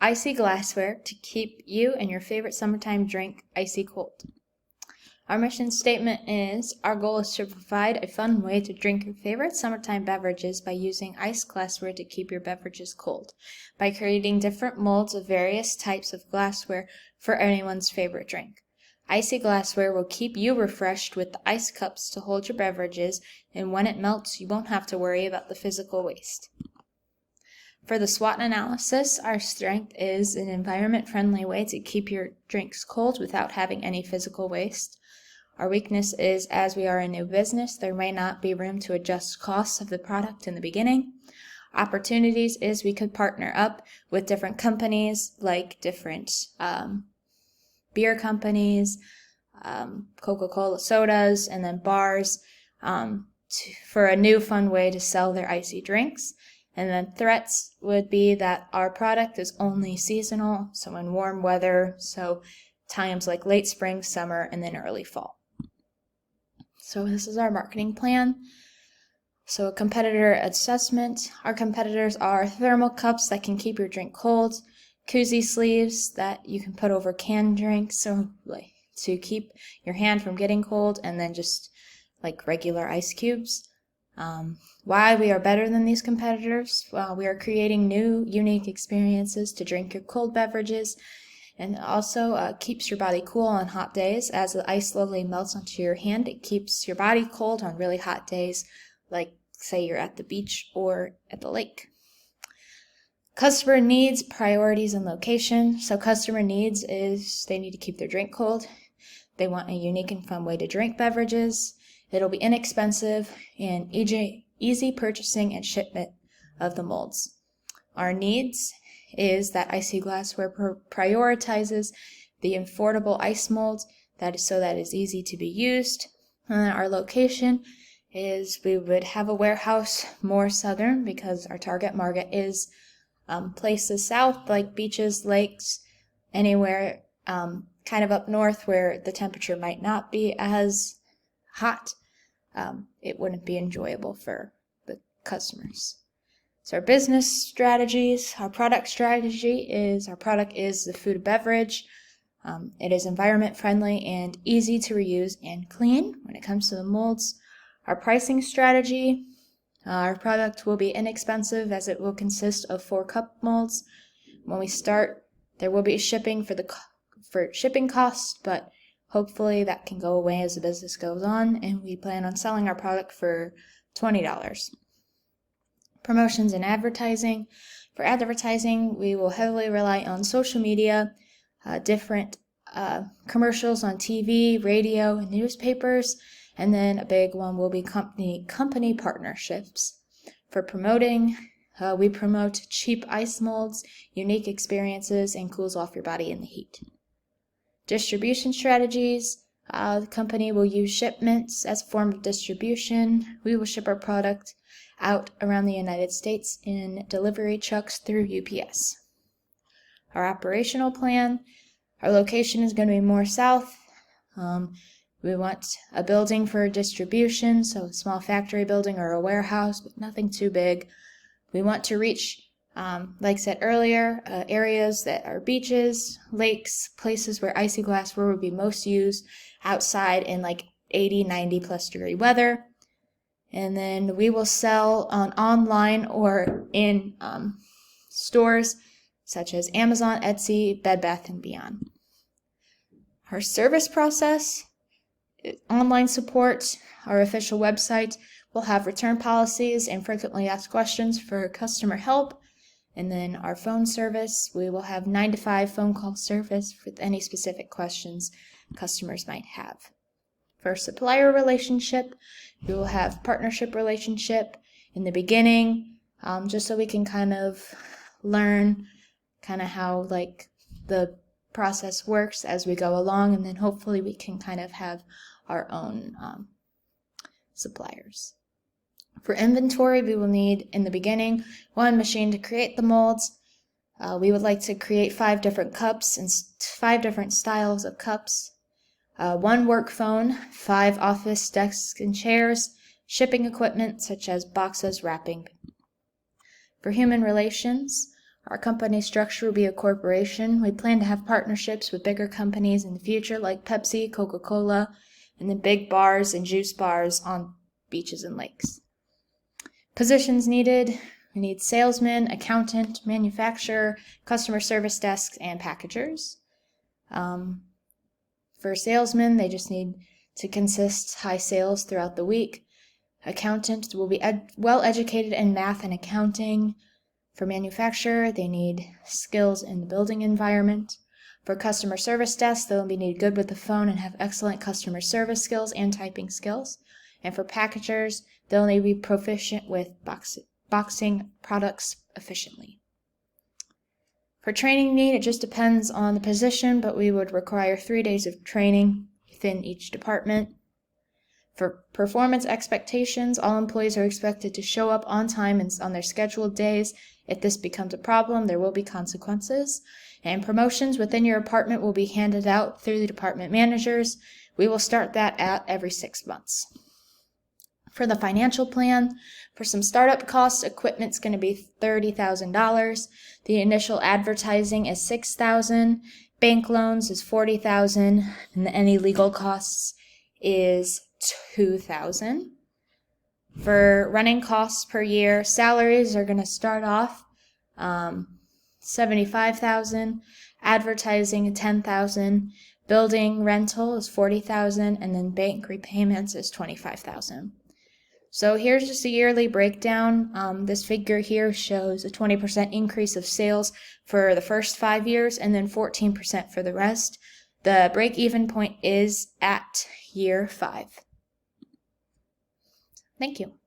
Icy Glassware to keep you and your favorite summertime drink icy cold. Our mission statement is, our goal is to provide a fun way to drink your favorite summertime beverages by using ice glassware to keep your beverages cold, by creating different molds of various types of glassware for anyone's favorite drink. Icy Glassware will keep you refreshed with the ice cups to hold your beverages, and when it melts, you won't have to worry about the physical waste. For the SWOT analysis, our strength is an environment-friendly way to keep your drinks cold without having any physical waste. Our weakness is, as we are a new business, there may not be room to adjust costs of the product in the beginning. Opportunities is we could partner up with different companies, like different beer companies, Coca-Cola sodas, and then bars, for a new fun way to sell their icy drinks. And then threats would be that our product is only seasonal, so in warm weather, so times like late spring, summer, and then early fall. So this is our marketing plan. So a competitor assessment. Our competitors are thermal cups that can keep your drink cold, koozie sleeves that you can put over canned drinks, so like to keep your hand from getting cold, and then just like regular ice cubes. Why we are better than these competitors? Well, we are creating new, unique experiences to drink your cold beverages, and also keeps your body cool on hot days. As the ice slowly melts onto your hand, it keeps your body cold on really hot days, like say you're at the beach or at the lake. Customer needs, priorities, and location. So customer needs is they need to keep their drink cold. They want a unique and fun way to drink beverages. It'll be inexpensive and easy purchasing and shipment of the molds. Our needs is that Icy Glassware prioritizes the affordable ice molds that is easy to be used. And our location is we would have a warehouse more southern because our target market is places south like beaches, lakes, anywhere kind of up north where the temperature might not be as hot. It wouldn't be enjoyable for the customers. So our business strategies, our product strategy is, our product is the food and beverage. It is environment friendly and easy to reuse and clean when it comes to the molds. Our pricing strategy, our product will be inexpensive as it will consist of 4 cup molds. When we start, there will be shipping for shipping costs, but hopefully that can go away as the business goes on, and we plan on selling our product for $20. Promotions and advertising. For advertising, we will heavily rely on social media, different commercials on TV, radio, and newspapers, and then a big one will be company partnerships. For promoting, we promote cheap ice molds, unique experiences, and cools off your body in the heat. Distribution strategies. The company will use shipments as a form of distribution. We will ship our product out around the United States in delivery trucks through UPS. Our operational plan. Our location is going to be more south. We want a building for distribution, so a small factory building or a warehouse, but nothing too big. We want to reach, like I said earlier, areas that are beaches, lakes, places where icy glassware would be most used, outside in like 80, 90 plus degree weather. And then we will sell online or in stores such as Amazon, Etsy, Bed Bath & Beyond. Our service process, online support, our official website will have return policies and frequently asked questions for customer help. And then our phone service, we will have 9 to 5 phone call service for any specific questions customers might have. For supplier relationship, we will have partnership relationship in the beginning, just so we can kind of learn kind of how like the process works as we go along, and then hopefully we can kind of have our own suppliers. For inventory, we will need in the beginning 1 machine to create the molds. We would like to create 5 different cups and 5 different styles of cups. 1 work phone, 5 office desks and chairs, shipping equipment such as boxes, wrapping. For human relations, Our company structure will be a corporation. We plan to have partnerships with bigger companies in the future like Pepsi, Coca-Cola, and then big bars and juice bars on beaches and lakes. Positions needed. We need salesman, accountant, manufacturer, customer service desks, and packagers. For salesmen, they just need to consist high sales throughout the week. Accountants will be well educated in math and accounting. For manufacturer, they need skills in the building environment. For customer service desks, they'll be need good with the phone and have excellent customer service skills and typing skills. And for packagers, they'll need to be proficient with boxing products efficiently. For training need, it just depends on the position, but we would require 3 days of training within each department. For performance expectations, all employees are expected to show up on time and on their scheduled days. If this becomes a problem, there will be consequences. And promotions within your department will be handed out through the department managers. We will start that at every 6 months. For the financial plan, for some startup costs, equipment's going to be $30,000. The initial advertising is $6,000. Bank loans is $40,000, and any legal costs is $2,000. For running costs per year, salaries are going to start off $75,000, advertising $10,000, building rental is $40,000, and then bank repayments is $25,000. So here's just a yearly breakdown. This figure here shows a 20% increase of sales for the first 5 years and then 14% for the rest. The break-even point is at year 5. Thank you.